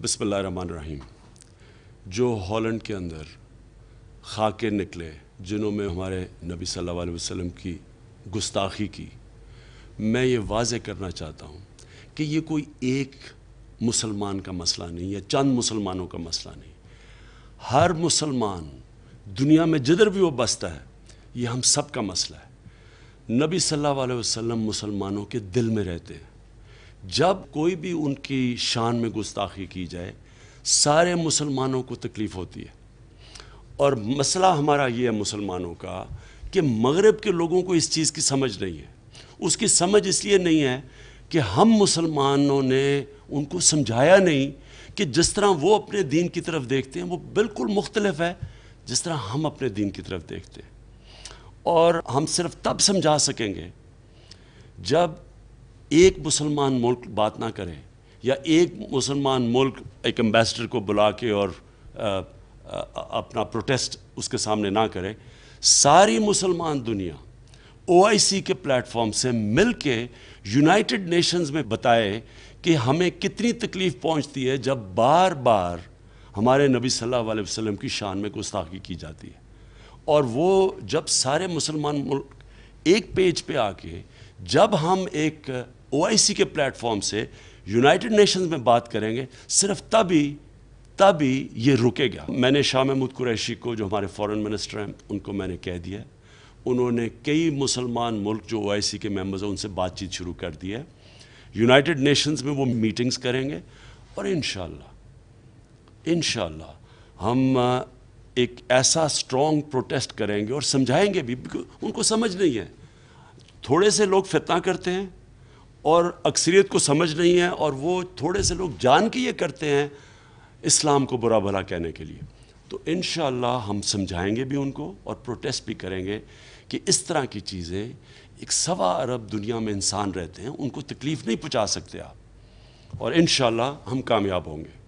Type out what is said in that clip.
बिस्मिल्लाहिर्रहमानिर्रहीम। जो हॉलैंड के अंदर खाके निकले जिन्होंने हमारे नबी सल्लल्लाहु अलैहि वसल्लम की गुस्ताखी की, मैं ये वाज़े करना चाहता हूँ कि ये कोई एक मुसलमान का मसला नहीं या चंद मुसलमानों का मसला नहीं। हर मुसलमान दुनिया में जिधर भी वो बसता है, ये हम सब का मसला है। नबी सल्लल्लाहु अलैहि वसल्लम मुसलमानों के दिल में रहते हैं। जब कोई भी उनकी शान में गुस्ताखी की जाए, सारे मुसलमानों को तकलीफ़ होती है। और मसला हमारा ये है मुसलमानों का कि मगरिब के लोगों को इस चीज़ की समझ नहीं है। उसकी समझ इसलिए नहीं है कि हम मुसलमानों ने उनको समझाया नहीं कि जिस तरह वो अपने दीन की तरफ देखते हैं वो बिल्कुल मुख्तलिफ है जिस तरह हम अपने दीन की तरफ देखते हैं। और हम सिर्फ तब समझा सकेंगे जब एक मुसलमान मुल्क बात ना करे या एक मुसलमान मुल्क एक एम्बेसडर को बुला के और अपना प्रोटेस्ट उसके सामने ना करे। सारी मुसलमान दुनिया OIC के प्लेटफॉर्म से मिल के यूनाइटेड नेशंस में बताए कि हमें कितनी तकलीफ़ पहुंचती है जब बार बार हमारे नबी सल्लल्लाहु अलैहि वसल्लम की शान में गुस्ताखी की जाती है। और वो जब सारे मुसलमान मुल्क एक पेज पे आके जब हम एक OIC के प्लेटफॉर्म से यूनाइटेड नेशंस में बात करेंगे, सिर्फ तभी ये रुकेगा। मैंने शाह महमूद कुरैशी को, जो हमारे फॉरेन मिनिस्टर हैं, उनको मैंने कह दिया। उन्होंने कई मुसलमान मुल्क जो OIC के मेंबर्स हैं उनसे बातचीत शुरू कर दी है। यूनाइटेड नेशंस में वो मीटिंग्स करेंगे और इंशाअल्लाह हम एक ऐसा स्ट्रॉन्ग प्रोटेस्ट करेंगे और समझाएंगे भी। उनको समझ नहीं है, थोड़े से लोग फितना करते हैं और अक्सरियत को समझ नहीं है, और वो थोड़े से लोग जान के ये करते हैं इस्लाम को बुरा भला कहने के लिए। तो इंशाअल्लाह हम समझाएंगे भी उनको और प्रोटेस्ट भी करेंगे कि इस तरह की चीज़ें, एक 1.25 अरब दुनिया में इंसान रहते हैं, उनको तकलीफ़ नहीं पहुंचा सकते आप, और इंशाअल्लाह हम कामयाब होंगे।